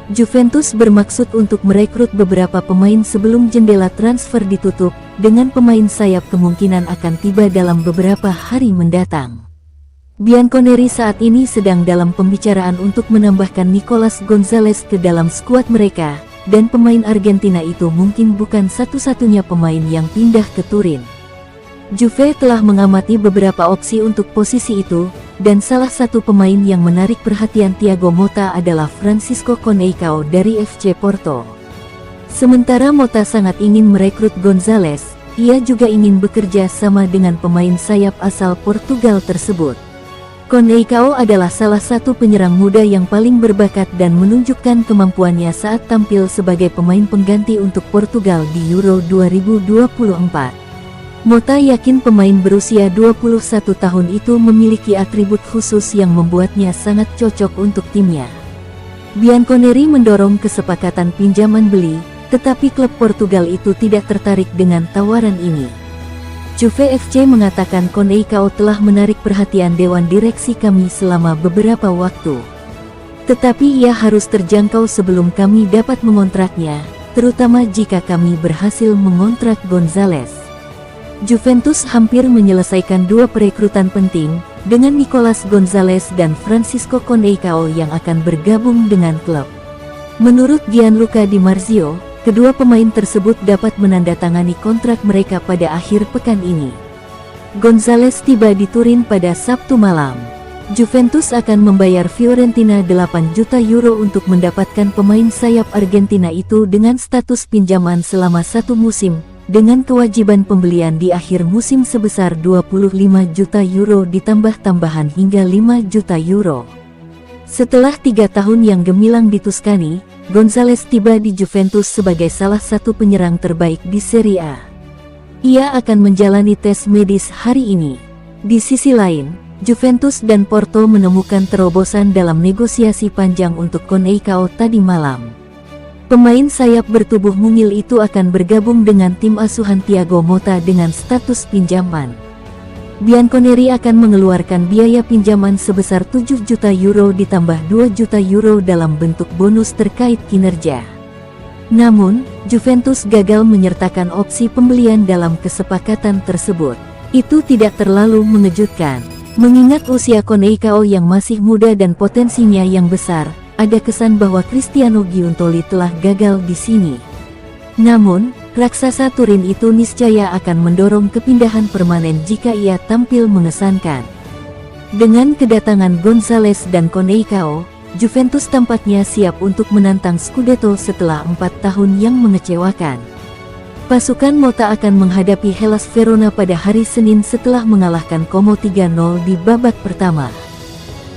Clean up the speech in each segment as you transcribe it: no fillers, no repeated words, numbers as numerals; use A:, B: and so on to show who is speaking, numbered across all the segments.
A: Juventus bermaksud untuk merekrut beberapa pemain sebelum jendela transfer ditutup, dengan pemain sayap kemungkinan akan tiba dalam beberapa hari mendatang. Bianconeri saat ini sedang dalam pembicaraan untuk menambahkan Nicolas Gonzalez ke dalam skuad mereka, dan pemain Argentina itu mungkin bukan satu-satunya pemain yang pindah ke Turin. Juve telah mengamati beberapa opsi untuk posisi itu, dan salah satu pemain yang menarik perhatian Thiago Motta adalah Francisco Conceição dari FC Porto. Sementara Motta sangat ingin merekrut Gonzalez, ia juga ingin bekerja sama dengan pemain sayap asal Portugal tersebut. Conceição adalah salah satu penyerang muda yang paling berbakat dan menunjukkan kemampuannya saat tampil sebagai pemain pengganti untuk Portugal di Euro 2024. Motta yakin pemain berusia 21 tahun itu memiliki atribut khusus yang membuatnya sangat cocok untuk timnya. Bianconeri mendorong kesepakatan pinjaman beli, tetapi klub Portugal itu tidak tertarik dengan tawaran ini. Juve FC mengatakan Conceição telah menarik perhatian dewan direksi kami selama beberapa waktu. Tetapi ia harus terjangkau sebelum kami dapat mengontraknya, terutama jika kami berhasil mengontrak Gonzalez. Juventus hampir menyelesaikan dua perekrutan penting, dengan Nicolas Gonzalez dan Francisco Conceição yang akan bergabung dengan klub. Menurut Gianluca Di Marzio, kedua pemain tersebut dapat menandatangani kontrak mereka pada akhir pekan ini. Gonzalez tiba di Turin pada Sabtu malam. Juventus akan membayar Fiorentina 8 juta euro untuk mendapatkan pemain sayap Argentina itu dengan status pinjaman selama satu musim, dengan kewajiban pembelian di akhir musim sebesar 25 juta euro ditambah tambahan hingga 5 juta euro. Setelah 3 tahun yang gemilang di Tuscany, Gonzalez tiba di Juventus sebagai salah satu penyerang terbaik di Serie A. Ia akan menjalani tes medis hari ini. Di sisi lain, Juventus dan Porto menemukan terobosan dalam negosiasi panjang untuk Conceição tadi malam. Pemain sayap bertubuh mungil itu akan bergabung dengan tim asuhan Thiago Motta dengan status pinjaman. Bianconeri akan mengeluarkan biaya pinjaman sebesar 7 juta euro ditambah 2 juta euro dalam bentuk bonus terkait kinerja. Namun, Juventus gagal menyertakan opsi pembelian dalam kesepakatan tersebut. Itu tidak terlalu mengejutkan. Mengingat usia Conceição yang masih muda dan potensinya yang besar, ada kesan bahwa Cristiano Giuntoli telah gagal di sini. Namun, raksasa Turin itu niscaya akan mendorong kepindahan permanen jika ia tampil mengesankan. Dengan kedatangan Gonzalez dan Conceição, Juventus tampaknya siap untuk menantang Scudetto setelah 4 tahun yang mengecewakan. Pasukan Motta akan menghadapi Hellas Verona pada hari Senin setelah mengalahkan Como 3-0 di babak pertama.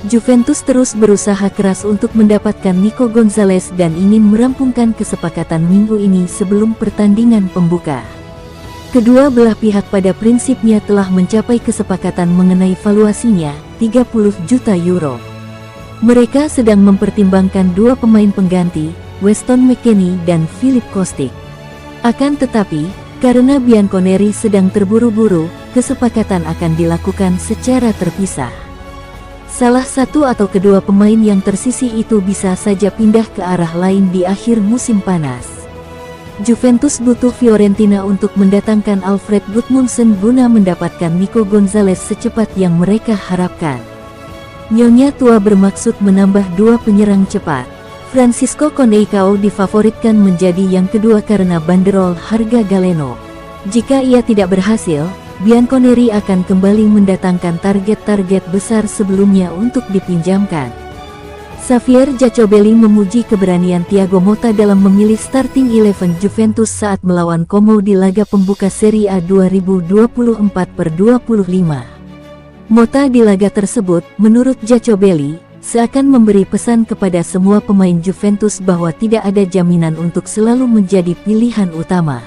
A: Juventus terus berusaha keras untuk mendapatkan Nico Gonzalez dan ingin merampungkan kesepakatan minggu ini sebelum pertandingan pembuka. Kedua belah pihak pada prinsipnya telah mencapai kesepakatan mengenai valuasinya, 30 juta euro. Mereka sedang mempertimbangkan dua pemain pengganti, Weston McKennie dan Filip Kostic. Akan tetapi, karena Bianconeri sedang terburu-buru, kesepakatan akan dilakukan secara terpisah. Salah satu atau kedua pemain yang tersisih itu bisa saja pindah ke arah lain di akhir musim panas. Juventus butuh Fiorentina untuk mendatangkan Alfred Gudmundsson guna mendapatkan Nico Gonzalez secepat yang mereka harapkan. Nyonya tua bermaksud menambah dua penyerang cepat. Francisco Conceição difavoritkan menjadi yang kedua karena banderol harga Galeno. Jika ia tidak berhasil, Bianconeri akan kembali mendatangkan target-target besar sebelumnya untuk dipinjamkan. Xavier Giacobelli memuji keberanian Thiago Motta dalam memilih starting 11 Juventus saat melawan Como di laga pembuka Serie A 2024/25. Motta di laga tersebut, menurut Giacobelli, seakan memberi pesan kepada semua pemain Juventus bahwa tidak ada jaminan untuk selalu menjadi pilihan utama.